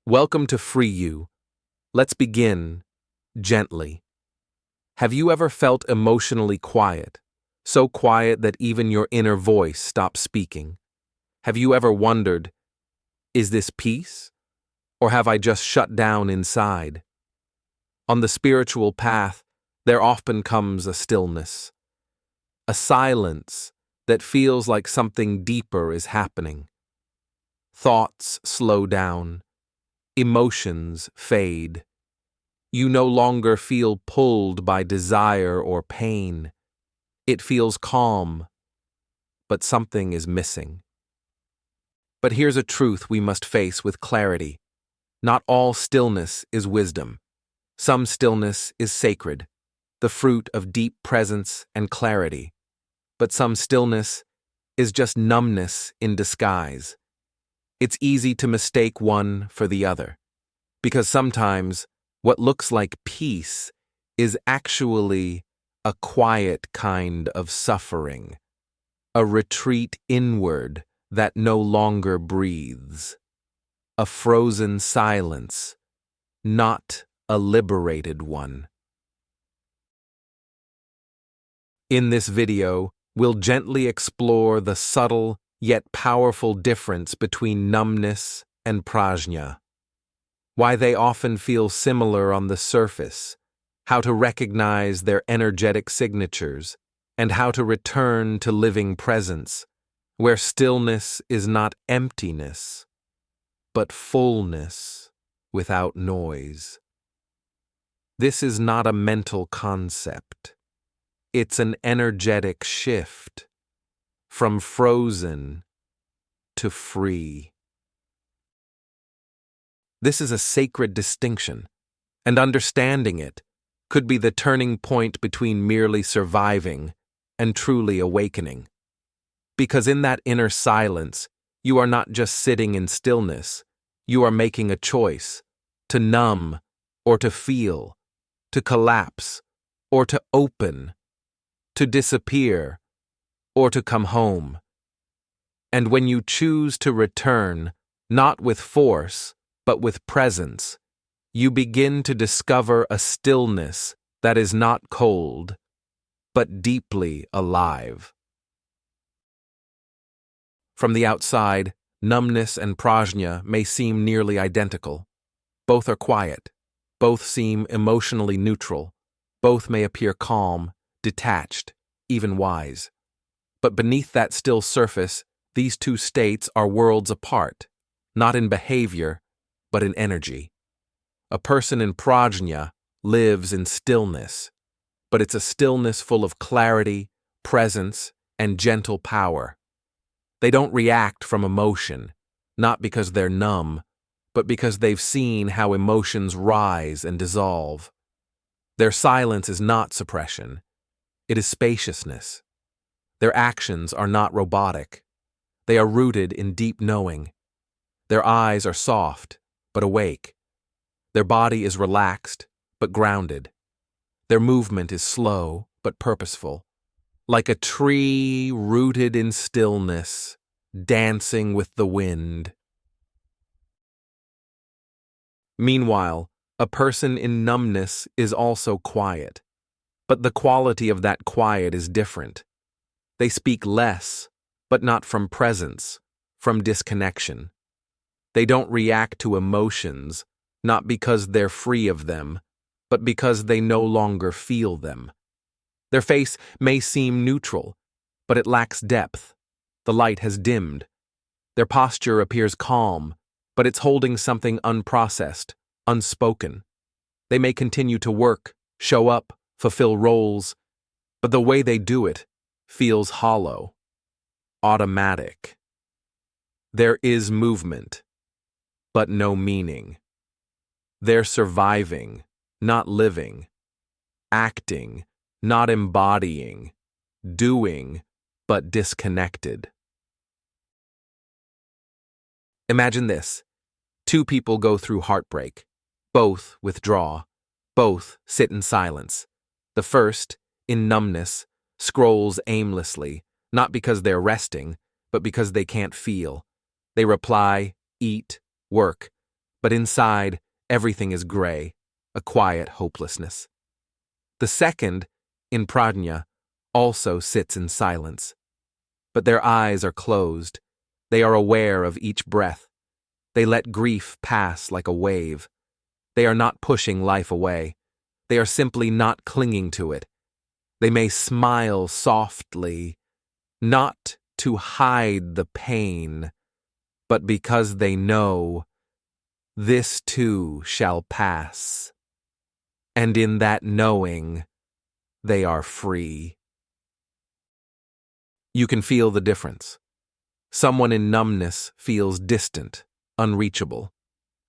Welcome to Free You. Let's begin gently. Have you ever felt emotionally quiet, so quiet that even your inner voice stops speaking? Have you ever wondered, is this peace, or have I just shut down inside? On the spiritual path, there often comes a stillness, a silence that feels like something deeper is happening. Thoughts slow down. Emotions fade. You no longer feel pulled by desire or pain. It feels calm, but something is missing. But here's a truth we must face with clarity. Not all stillness is wisdom. Some stillness is sacred, the fruit of deep presence and clarity. But some stillness is just numbness in disguise. It's easy to mistake one for the other, because sometimes what looks like peace is actually a quiet kind of suffering, a retreat inward that no longer breathes, a frozen silence, not a liberated one. In this video, we'll gently explore the subtle yet powerful difference between numbness and prajñā, why they often feel similar on the surface, how to recognize their energetic signatures, and how to return to living presence, where stillness is not emptiness, but fullness without noise. This is not a mental concept. It's an energetic shift from frozen to free. This is a sacred distinction, and understanding it could be the turning point between merely surviving and truly awakening. Because in that inner silence, you are not just sitting in stillness, you are making a choice to numb or to feel, to collapse or to open, to disappear or to come home. And when you choose to return, not with force, but with presence, you begin to discover a stillness that is not cold, but deeply alive. From the outside, numbness and prajñā may seem nearly identical. Both are quiet. Both seem emotionally neutral. Both may appear calm, detached, even wise. But beneath that still surface, these two states are worlds apart, not in behavior, but in energy. A person in prajñā lives in stillness, but it's a stillness full of clarity, presence, and gentle power. They don't react from emotion, not because they're numb, but because they've seen how emotions rise and dissolve. Their silence is not suppression. It is spaciousness. Their actions are not robotic. They are rooted in deep knowing. Their eyes are soft, but awake. Their body is relaxed, but grounded. Their movement is slow, but purposeful. Like a tree rooted in stillness, dancing with the wind. Meanwhile, a person in numbness is also quiet, but the quality of that quiet is different. They speak less, but not from presence, from disconnection. They don't react to emotions, not because they're free of them, but because they no longer feel them. Their face may seem neutral, but it lacks depth. The light has dimmed. Their posture appears calm, but it's holding something unprocessed, unspoken. They may continue to work, show up, fulfill roles, but the way they do it feels hollow, automatic. There is movement, but no meaning. They're surviving, not living, acting, not embodying, doing, but disconnected. Imagine this. Two people go through heartbreak. Both withdraw. Both sit in silence. The first, in numbness, scrolls aimlessly, not because they're resting, but because they can't feel. They reply, eat, work, but inside, everything is gray, a quiet hopelessness. The second, in Prajñā, also sits in silence. But their eyes are closed. They are aware of each breath. They let grief pass like a wave. They are not pushing life away. They are simply not clinging to it. They may smile softly, not to hide the pain, but because they know this too shall pass. And in that knowing, they are free. You can feel the difference. Someone in numbness feels distant, unreachable.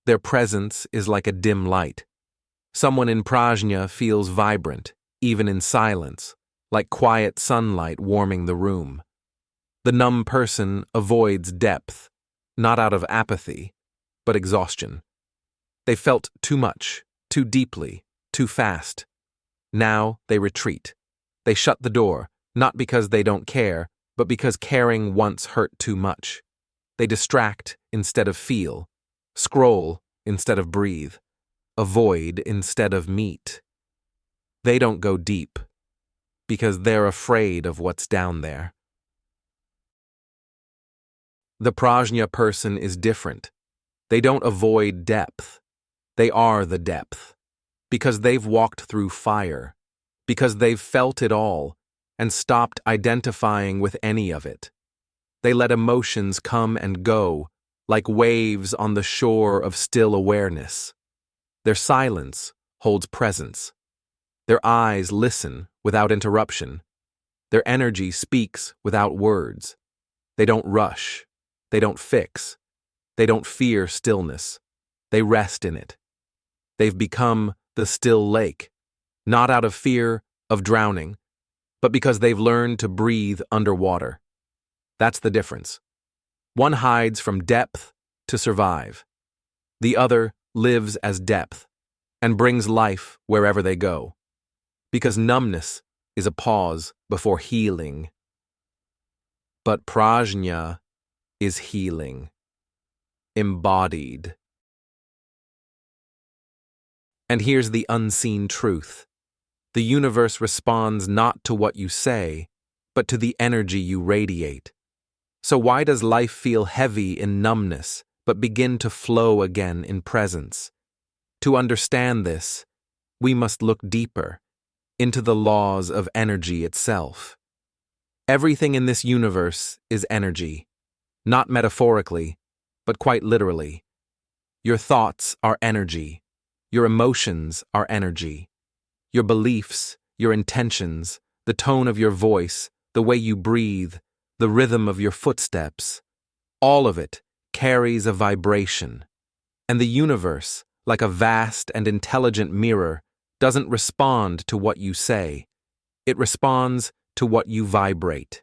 Their presence is like a dim light. Someone in Prajñā feels vibrant, even in silence, like quiet sunlight warming the room. The numb person avoids depth, not out of apathy, but exhaustion. They felt too much, too deeply, too fast. Now they retreat. They shut the door, not because they don't care, but because caring once hurt too much. They distract instead of feel, scroll instead of breathe, avoid instead of meet. They don't go deep, because they're afraid of what's down there. The Prajñā person is different. They don't avoid depth. They are the depth, because they've walked through fire, because they've felt it all and stopped identifying with any of it. They let emotions come and go, like waves on the shore of still awareness. Their silence holds presence. Their eyes listen without interruption. Their energy speaks without words. They don't rush. They don't fix. They don't fear stillness. They rest in it. They've become the still lake, not out of fear of drowning, but because they've learned to breathe underwater. That's the difference. One hides from depth to survive. The other lives as depth and brings life wherever they go. Because numbness is a pause before healing. But Prajñā is healing, embodied. And here's the unseen truth. The universe responds not to what you say, but to the energy you radiate. So why does life feel heavy in numbness, but begin to flow again in presence? To understand this, we must look deeper into the laws of energy itself. Everything in this universe is energy, not metaphorically, but quite literally. Your thoughts are energy. Your emotions are energy. Your beliefs, your intentions, the tone of your voice, the way you breathe, the rhythm of your footsteps, all of it carries a vibration. And the universe, like a vast and intelligent mirror, doesn't respond to what you say. It responds to what you vibrate.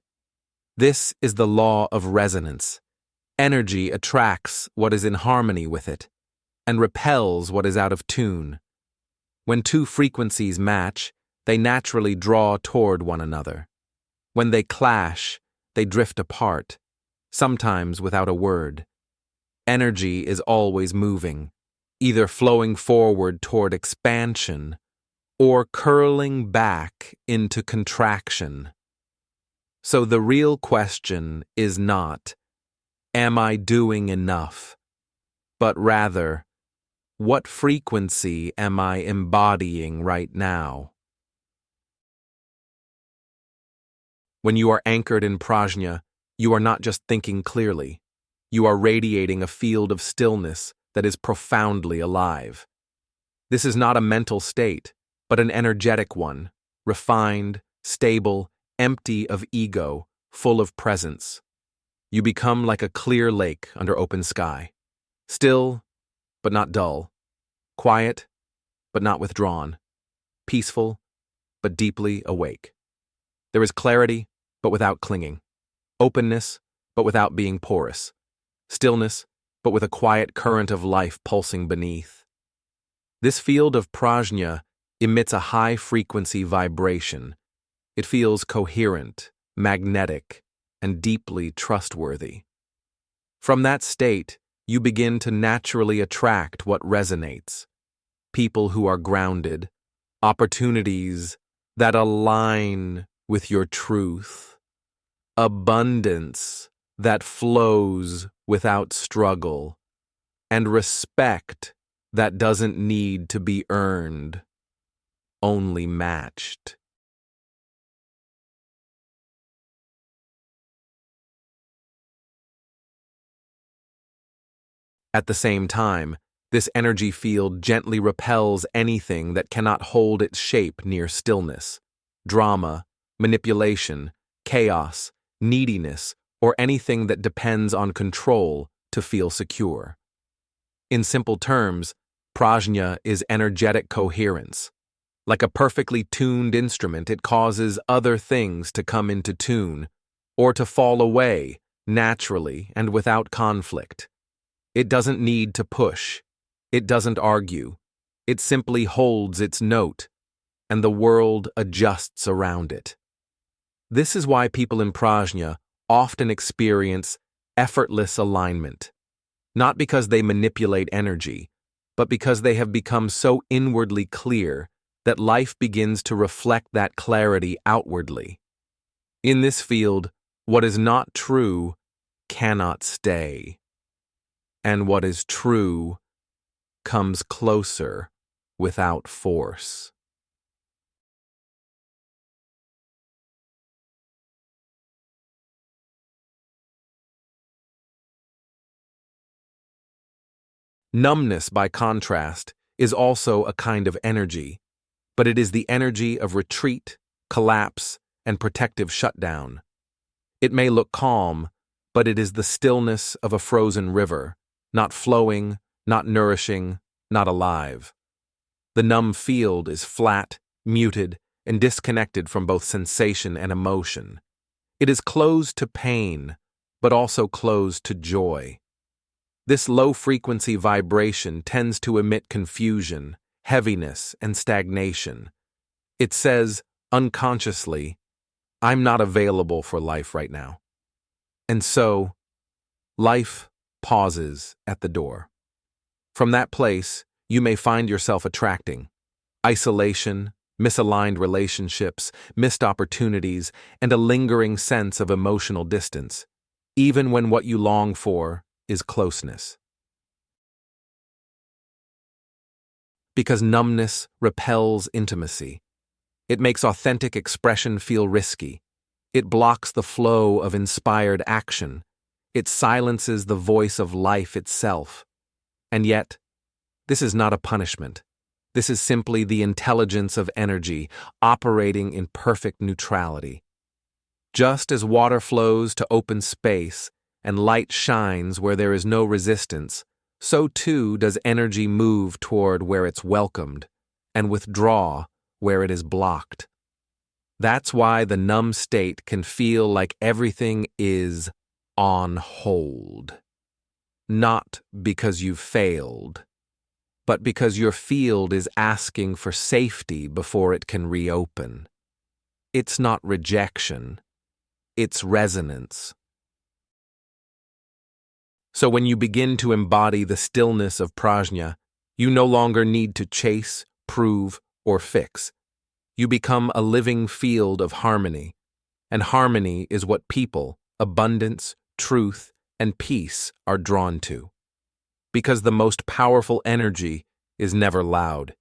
This is the law of resonance. Energy attracts what is in harmony with it and repels what is out of tune. When two frequencies match, they naturally draw toward one another. When they clash, they drift apart, sometimes without a word. Energy is always moving, either flowing forward toward expansion or curling back into contraction. So the real question is not, am I doing enough? But rather, what frequency am I embodying right now? When you are anchored in Prajñā, you are not just thinking clearly. You are radiating a field of stillness that is profoundly alive. This is not a mental state, but an energetic one, refined, stable, empty of ego, full of presence. You become like a clear lake under open sky. Still, but not dull. Quiet, but not withdrawn. Peaceful, but deeply awake. There is clarity, but without clinging. Openness, but without being porous. Stillness, but with a quiet current of life pulsing beneath. This field of Prajñā emits a high-frequency vibration. It feels coherent, magnetic, and deeply trustworthy. From that state, you begin to naturally attract what resonates. People who are grounded, opportunities that align with your truth, abundance that flows without struggle, and respect that doesn't need to be earned, only matched. At the same time, this energy field gently repels anything that cannot hold its shape near stillness, drama, manipulation, chaos, neediness, or anything that depends on control to feel secure. In simple terms, prajñā is energetic coherence. Like a perfectly tuned instrument, it causes other things to come into tune, or to fall away naturally and without conflict. It doesn't need to push. It doesn't argue. It simply holds its note, and the world adjusts around it. This is why people in prajñā often experience effortless alignment, not because they manipulate energy, but because they have become so inwardly clear that life begins to reflect that clarity outwardly. In this field, what is not true cannot stay, and what is true comes closer without force. Numbness, by contrast, is also a kind of energy, but it is the energy of retreat, collapse, and protective shutdown. It may look calm, but it is the stillness of a frozen river, not flowing, not nourishing, not alive. The numb field is flat, muted, and disconnected from both sensation and emotion. It is closed to pain, but also closed to joy. This low-frequency vibration tends to emit confusion, heaviness, and stagnation. It says, unconsciously, I'm not available for life right now. And so, life pauses at the door. From that place, you may find yourself attracting isolation, misaligned relationships, missed opportunities, and a lingering sense of emotional distance, even when what you long for is closeness. Because numbness repels intimacy. It makes authentic expression feel risky. It blocks the flow of inspired action. It silences the voice of life itself. And yet, this is not a punishment. This is simply the intelligence of energy operating in perfect neutrality. Just as water flows to open space and light shines where there is no resistance, so too does energy move toward where it's welcomed and withdraw where it is blocked. That's why the numb state can feel like everything is on hold. Not because you've failed, but because your field is asking for safety before it can reopen. It's not rejection, it's resonance. So when you begin to embody the stillness of prajñā, you no longer need to chase, prove, or fix. You become a living field of harmony, and harmony is what people, abundance, truth, and peace are drawn to. Because the most powerful energy is never loud.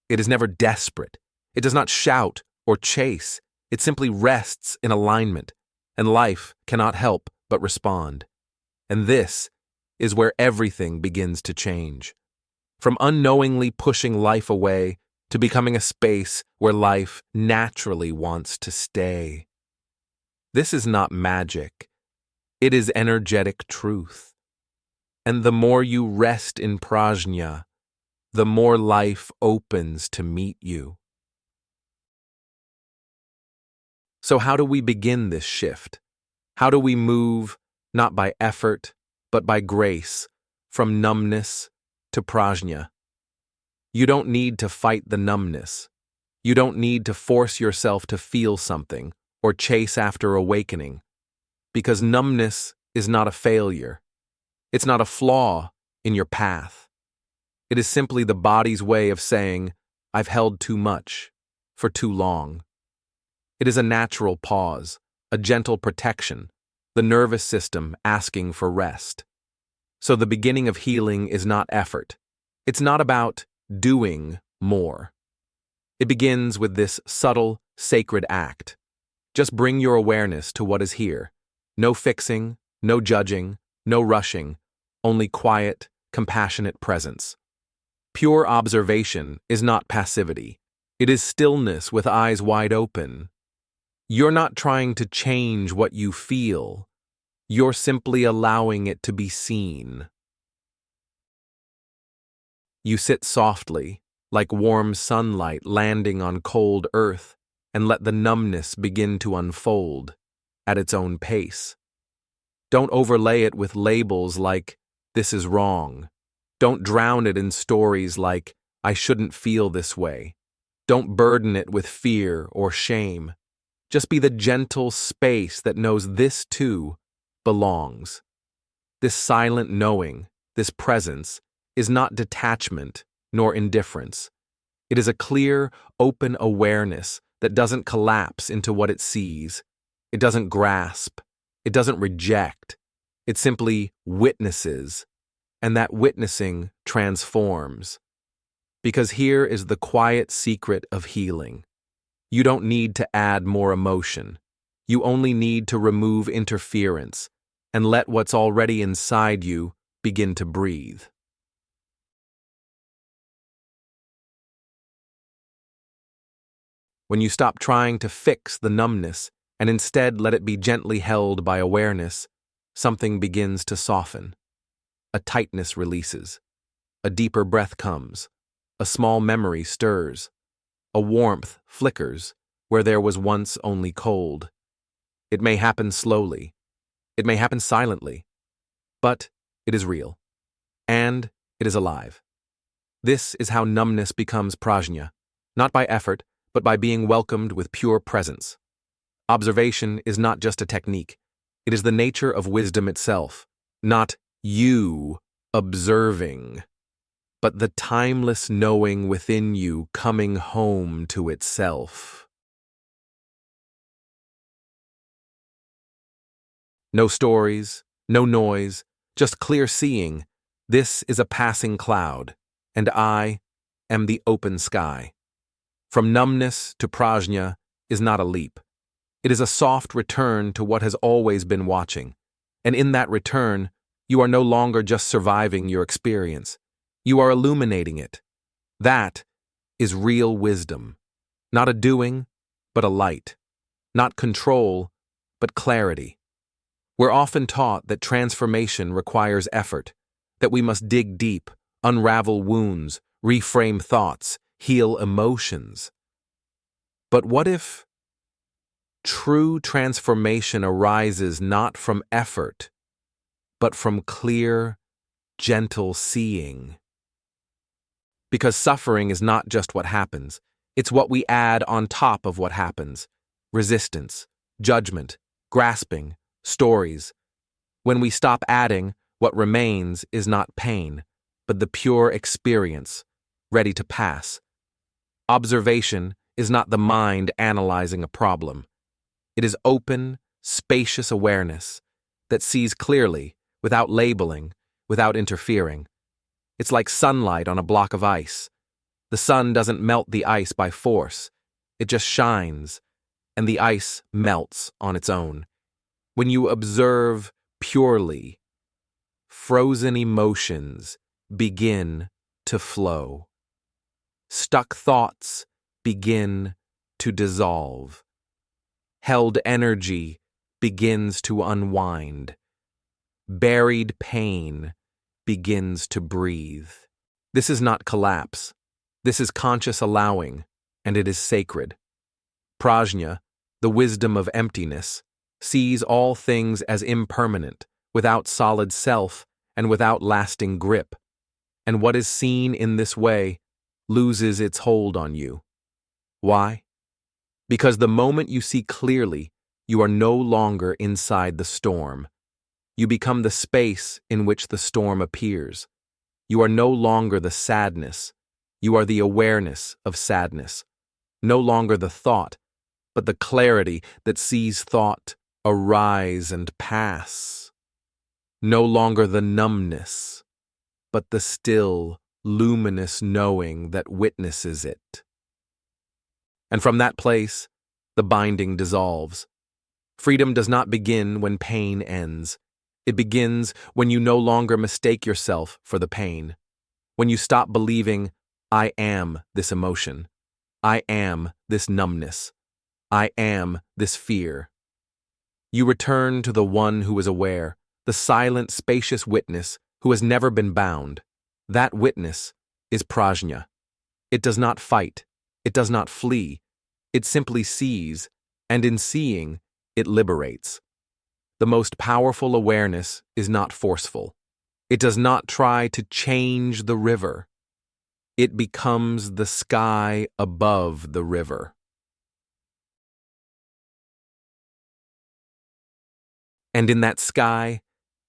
It is never desperate. It does not shout or chase. It simply rests in alignment, and life cannot help but respond. And this is where everything begins to change. From unknowingly pushing life away to becoming a space where life naturally wants to stay. This is not magic. It is energetic truth. And the more you rest in prajñā, the more life opens to meet you. So how do we begin this shift? How do we move, not by effort, but by grace, from numbness to prajñā? You don't need to fight the numbness. You don't need to force yourself to feel something or chase after awakening, because numbness is not a failure. It's not a flaw in your path. It is simply the body's way of saying, I've held too much for too long. It is a natural pause, a gentle protection, the nervous system asking for rest. So the beginning of healing is not effort. It's not about doing more. It begins with this subtle, sacred act. Just bring your awareness to what is here. No fixing, no judging, no rushing, only quiet, compassionate presence. Pure observation is not passivity. It is stillness with eyes wide open. You're not trying to change what you feel. You're simply allowing it to be seen. You sit softly, like warm sunlight landing on cold earth, and let the numbness begin to unfold at its own pace. Don't overlay it with labels like, this is wrong. Don't drown it in stories like, I shouldn't feel this way. Don't burden it with fear or shame. Just be the gentle space that knows this too belongs. This silent knowing, this presence, is not detachment nor indifference. It is a clear, open awareness that doesn't collapse into what it sees. It doesn't grasp. It doesn't reject. It simply witnesses, and that witnessing transforms. Because here is the quiet secret of healing. You don't need to add more emotion. You only need to remove interference and let what's already inside you begin to breathe. When you stop trying to fix the numbness and instead let it be gently held by awareness, something begins to soften. A tightness releases. A deeper breath comes. A small memory stirs. A warmth flickers where there was once only cold. It may happen slowly. It may happen silently. But it is real. And it is alive. This is how numbness becomes prajñā, not by effort, but by being welcomed with pure presence. Observation is not just a technique. It is the nature of wisdom itself, not you observing, but the timeless knowing within you coming home to itself. No stories, no noise, just clear seeing. This is a passing cloud, and I am the open sky. From numbness to prajñā is not a leap. It is a soft return to what has always been watching. And in that return, you are no longer just surviving your experience. You are illuminating it. That is real wisdom. Not a doing, but a light. Not control, but clarity. We're often taught that transformation requires effort, that we must dig deep, unravel wounds, reframe thoughts, heal emotions. But what if true transformation arises not from effort, but from clear, gentle seeing? Because suffering is not just what happens, it's what we add on top of what happens. Resistance, judgment, grasping, stories. When we stop adding, what remains is not pain, but the pure experience, ready to pass. Observation is not the mind analyzing a problem. It is open, spacious awareness that sees clearly, without labeling, without interfering. It's like sunlight on a block of ice. The sun doesn't melt the ice by force. It just shines, and the ice melts on its own. When you observe purely, frozen emotions begin to flow. Stuck thoughts begin to dissolve. Held energy begins to unwind. Buried pain begins to breathe. This is not collapse. This is conscious allowing, and it is sacred. Prajñā, the wisdom of emptiness, sees all things as impermanent, without solid self and without lasting grip. And what is seen in this way loses its hold on you. Why? Because the moment you see clearly, you are no longer inside the storm. You become the space in which the storm appears. You are no longer the sadness. You are the awareness of sadness. No longer the thought, but the clarity that sees thought arise and pass. No longer the numbness, but the still, luminous knowing that witnesses it. And from that place, the binding dissolves. Freedom does not begin when pain ends. It begins when you no longer mistake yourself for the pain. When you stop believing, I am this emotion. I am this numbness. I am this fear. You return to the one who is aware, the silent, spacious witness who has never been bound. That witness is Prajñā. It does not fight. It does not flee. It simply sees, and in seeing, it liberates. The most powerful awareness is not forceful. It does not try to change the river. It becomes the sky above the river. And in that sky,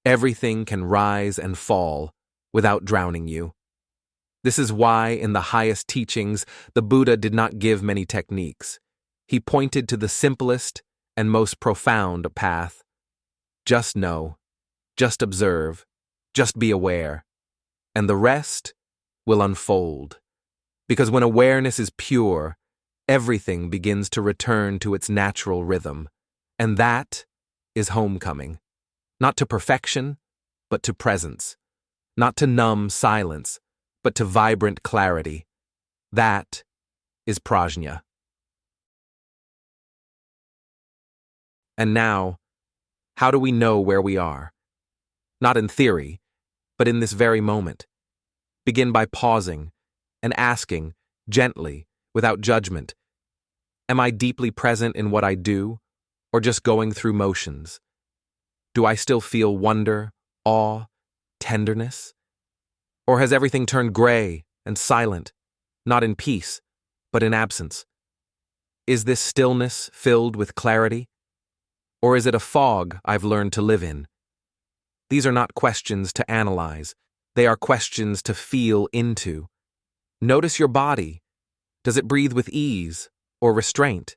everything can rise and fall without drowning you. This is why, in the highest teachings, the Buddha did not give many techniques. He pointed to the simplest and most profound path. Just know, just observe, just be aware, and the rest will unfold. Because when awareness is pure, everything begins to return to its natural rhythm, and that is homecoming. Not to perfection, but to presence. Not to numb silence, but to vibrant clarity. That is Prajñā. And now, how do we know where we are? Not in theory, but in this very moment. Begin by pausing and asking, gently, without judgment, am I deeply present in what I do, or just going through motions? Do I still feel wonder, awe, tenderness? Or has everything turned gray and silent, not in peace, but in absence? Is this stillness filled with clarity? Or is it a fog I've learned to live in? These are not questions to analyze. They are questions to feel into. Notice your body. Does it breathe with ease or restraint?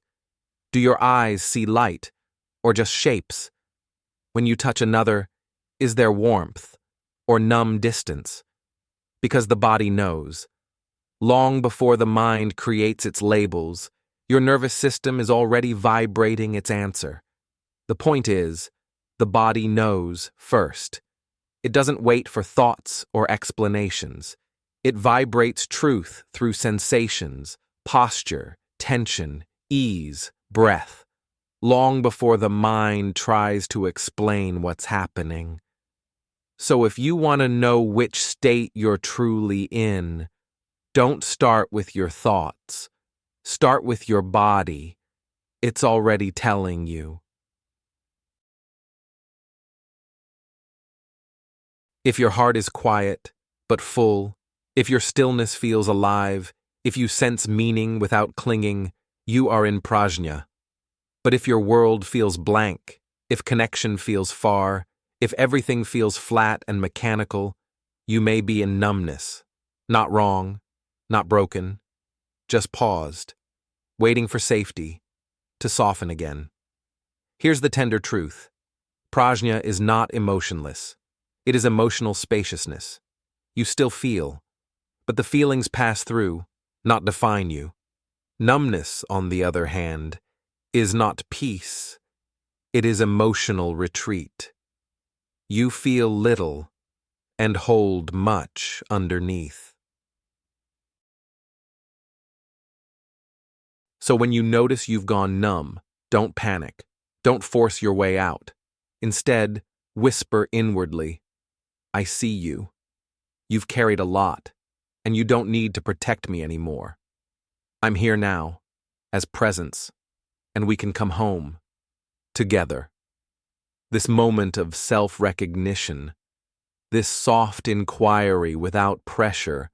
Do your eyes see light or just shapes? When you touch another, is there warmth or numb distance? Because the body knows. Long before the mind creates its labels, your nervous system is already vibrating its answer. The point is, the body knows first. It doesn't wait for thoughts or explanations. It vibrates truth through sensations, posture, tension, ease, breath, long before the mind tries to explain what's happening. So if you want to know which state you're truly in, don't start with your thoughts. Start with your body. It's already telling you. If your heart is quiet, but full, if your stillness feels alive, if you sense meaning without clinging, you are in Prajñā. But if your world feels blank, if connection feels far, if everything feels flat and mechanical, you may be in numbness. Not wrong, not broken, just paused, waiting for safety, to soften again. Here's the tender truth. Prajñā is not emotionless. It is emotional spaciousness. You still feel, but the feelings pass through, not define you. Numbness, on the other hand, is not peace. It is emotional retreat. You feel little and hold much underneath. So when you notice you've gone numb, don't panic. Don't force your way out. Instead, whisper inwardly, I see you. You've carried a lot, and you don't need to protect me anymore. I'm here now, as presence, and we can come home, together. This moment of self-recognition, this soft inquiry without pressure,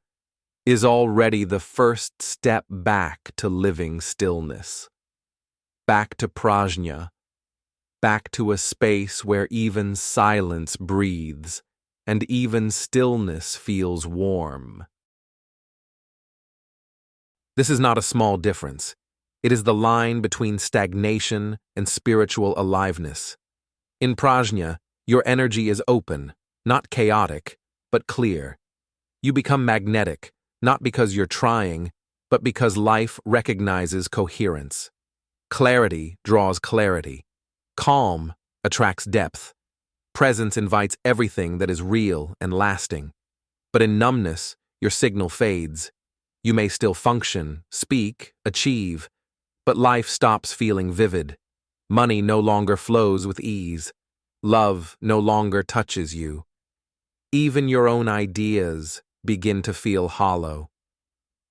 is already the first step back to living stillness. Back to Prajñā, back to a space where even silence breathes and even stillness feels warm. This is not a small difference. It is the line between stagnation and spiritual aliveness. In Prajñā, your energy is open, not chaotic, but clear. You become magnetic, not because you're trying, but because life recognizes coherence. Clarity draws clarity. Calm attracts depth. Presence invites everything that is real and lasting. But in numbness, your signal fades. You may still function, speak, achieve, but life stops feeling vivid. Money no longer flows with ease. Love no longer touches you. Even your own ideas begin to feel hollow,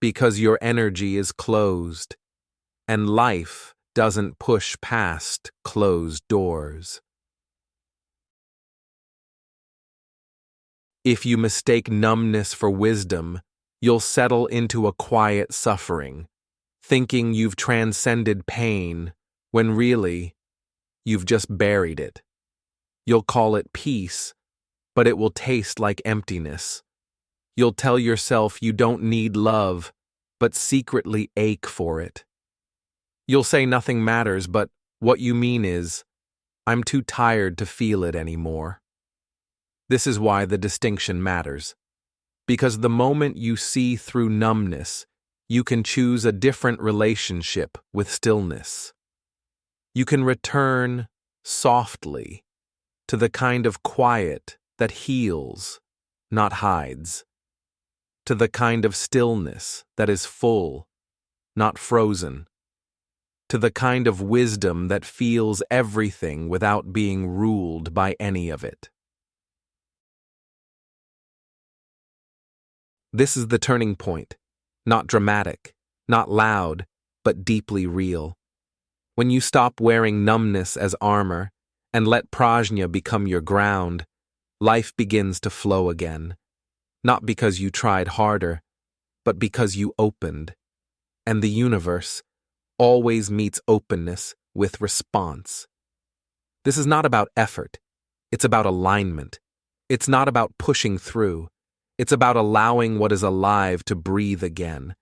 because your energy is closed, and life doesn't push past closed doors. If you mistake numbness for wisdom, you'll settle into a quiet suffering, thinking you've transcended pain when really, you've just buried it. You'll call it peace, but it will taste like emptiness. You'll tell yourself you don't need love, but secretly ache for it. You'll say nothing matters, but what you mean is, I'm too tired to feel it anymore. This is why the distinction matters. Because the moment you see through numbness, you can choose a different relationship with stillness. You can return softly to the kind of quiet that heals, not hides. To the kind of stillness that is full, not frozen. To the kind of wisdom that feels everything without being ruled by any of it. This is the turning point, not dramatic, not loud, but deeply real. When you stop wearing numbness as armor and let Prajñā become your ground, life begins to flow again. Not because you tried harder, but because you opened. And the universe always meets openness with response. This is not about effort. It's about alignment. It's not about pushing through. It's about allowing what is alive to breathe again.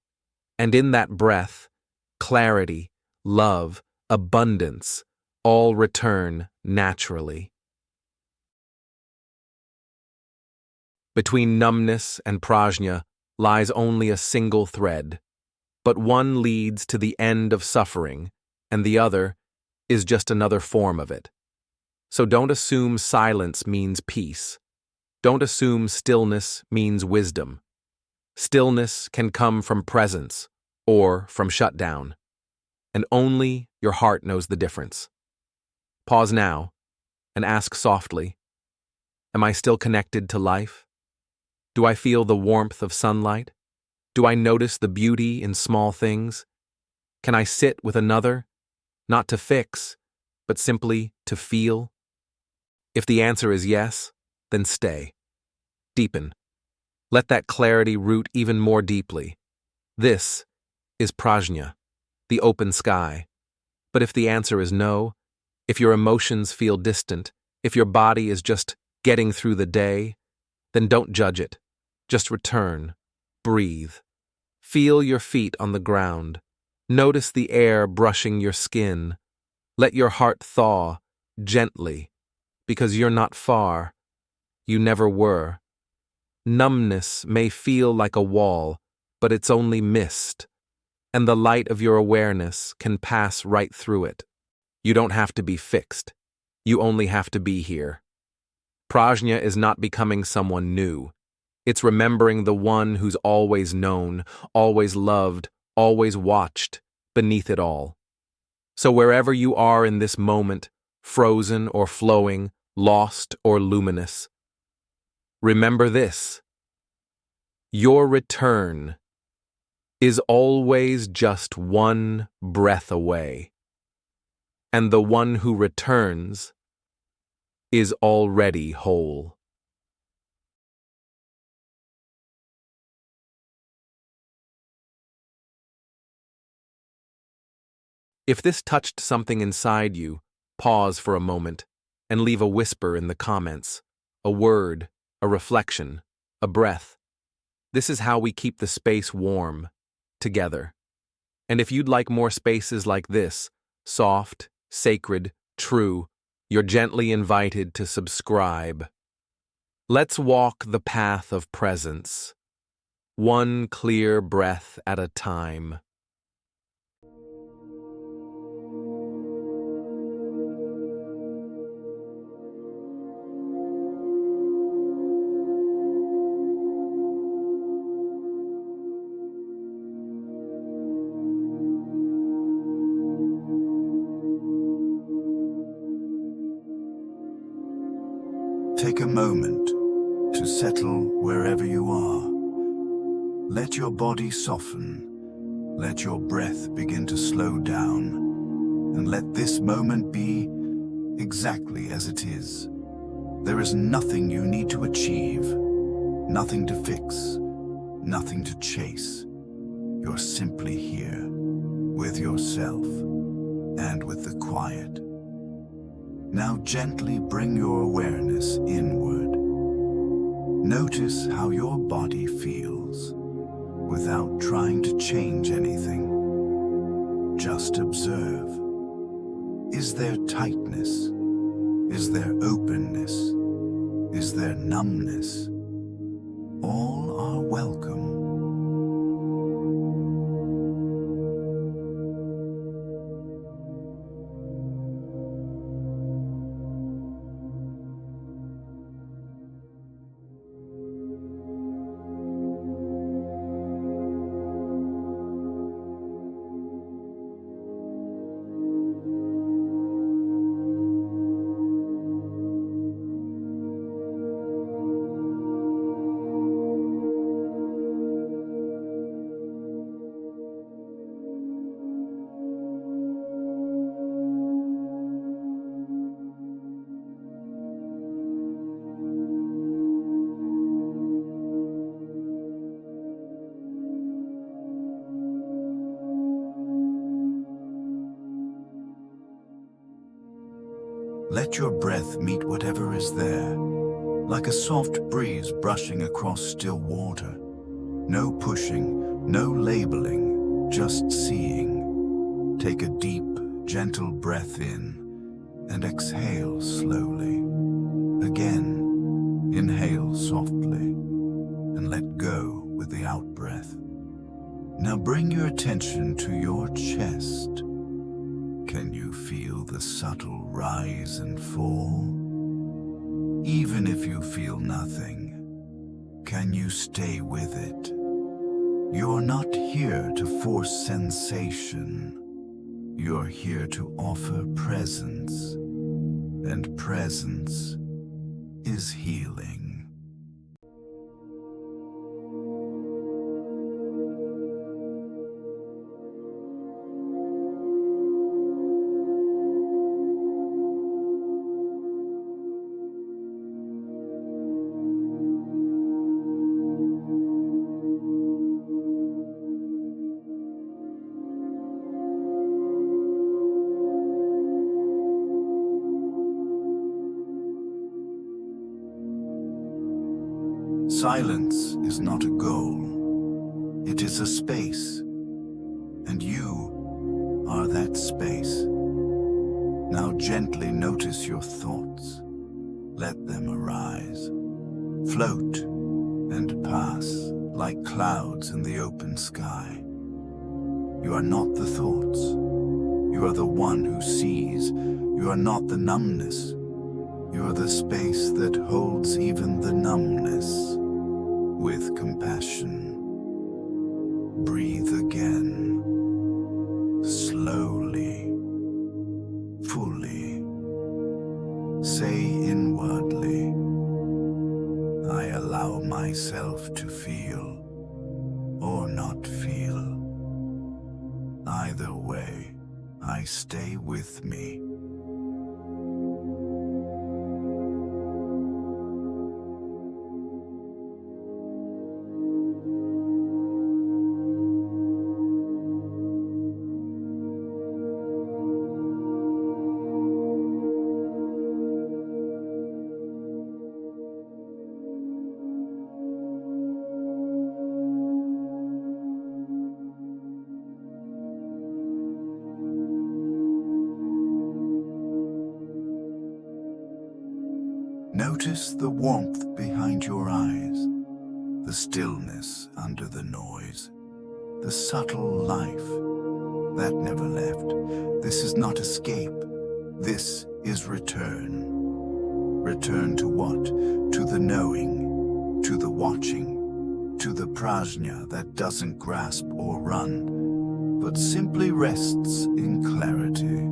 And in that breath, clarity, love, abundance, all return naturally. Between numbness and Prajñā lies only a single thread, but one leads to the end of suffering, and the other is just another form of it. So don't assume silence means peace. Don't assume stillness means wisdom. Stillness can come from presence or from shutdown, and only your heart knows the difference. Pause now and ask softly, am I still connected to life? Do I feel the warmth of sunlight? Do I notice the beauty in small things? Can I sit with another, not to fix, but simply to feel? If the answer is yes, then stay. Deepen. Let that clarity root even more deeply. This is Prajñā, the open sky. But if the answer is no, if your emotions feel distant, if your body is just getting through the day, then don't judge it. Just return. Breathe. Feel your feet on the ground. Notice the air brushing your skin. Let your heart thaw gently, because you're not far. You never were. Numbness may feel like a wall, but it's only mist, and the light of your awareness can pass right through it. You don't have to be fixed. You only have to be here. Prajñā is not becoming someone new. It's remembering the one who's always known, always loved, always watched, beneath it all. So wherever you are in this moment, frozen or flowing, lost or luminous, remember this. Your return is always just one breath away, and the one who returns is already whole. If this touched something inside you, Pause for a moment and leave a whisper in the comments, a word, a reflection, a breath. This is how we keep the space warm, together. And if you'd like more spaces like this, soft, sacred, true, you're gently invited to subscribe. Let's walk the path of presence, one clear breath at a time. Take a moment to settle wherever you are. Let your body soften. Let your breath begin to slow down. And let this moment be exactly as it is. There is nothing you need to achieve, nothing to fix, nothing to chase. You're simply here, with yourself and with the quiet. Now gently bring your awareness inward. Notice how your body feels without trying to change anything. Just observe. Is there tightness? Is there openness? Is there numbness? All are welcome. Let your breath meet whatever is there, like a soft breeze brushing across still water. No pushing, no labeling, just seeing. Take a deep, gentle breath in and exhale slowly. Again, inhale softly and let go with the out-breath. Now bring your attention to your chest. Can you feel the subtle rise and fall? Even if you feel nothing, can you stay with it? You're not here to force sensation. You're here to offer presence, and presence is healing. Silence is not a goal. It is a space, and you are that space. Now gently notice your thoughts. Let them arise, float, and pass like clouds in the open sky. You are not the thoughts. You are the one who sees. You are not the numbness. You are the space that holds even the numbness with compassion. Breathe again, slowly, fully. Say inwardly, I allow myself to feel or not feel. Either way, I stay with me. Notice the warmth behind your eyes, the stillness under the noise, the subtle life that never left. This is not escape. This is return. Return to what? To the knowing, to the watching, to the prajñā that doesn't grasp or run, but simply rests in clarity.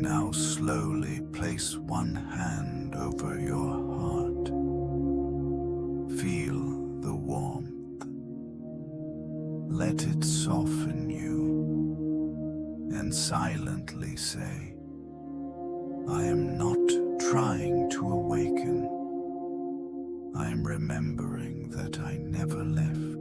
Now slowly place one hand over your heart. Feel the warmth. Let it soften you, and silently say, I am not trying to awaken. I am remembering that I never left.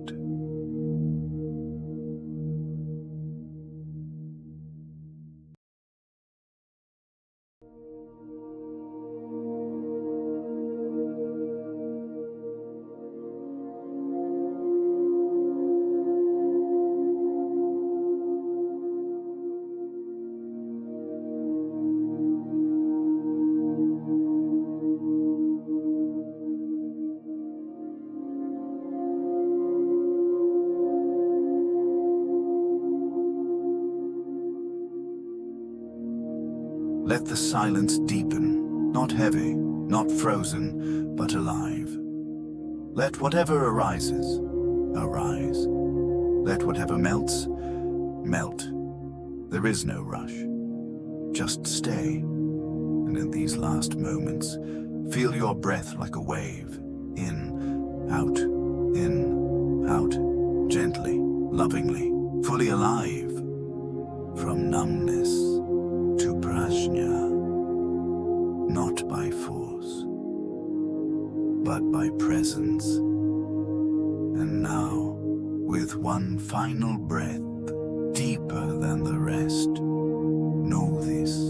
Let the silence deepen, not heavy, not frozen, but alive. Let whatever arises, arise. Let whatever melts, melt. There is no rush. Just stay. And in these last moments, feel your breath like a wave. In, out, gently, lovingly, fully alive. From numbness to prajñā, not by force, but by presence. And now, with one final breath, deeper than the rest, know this.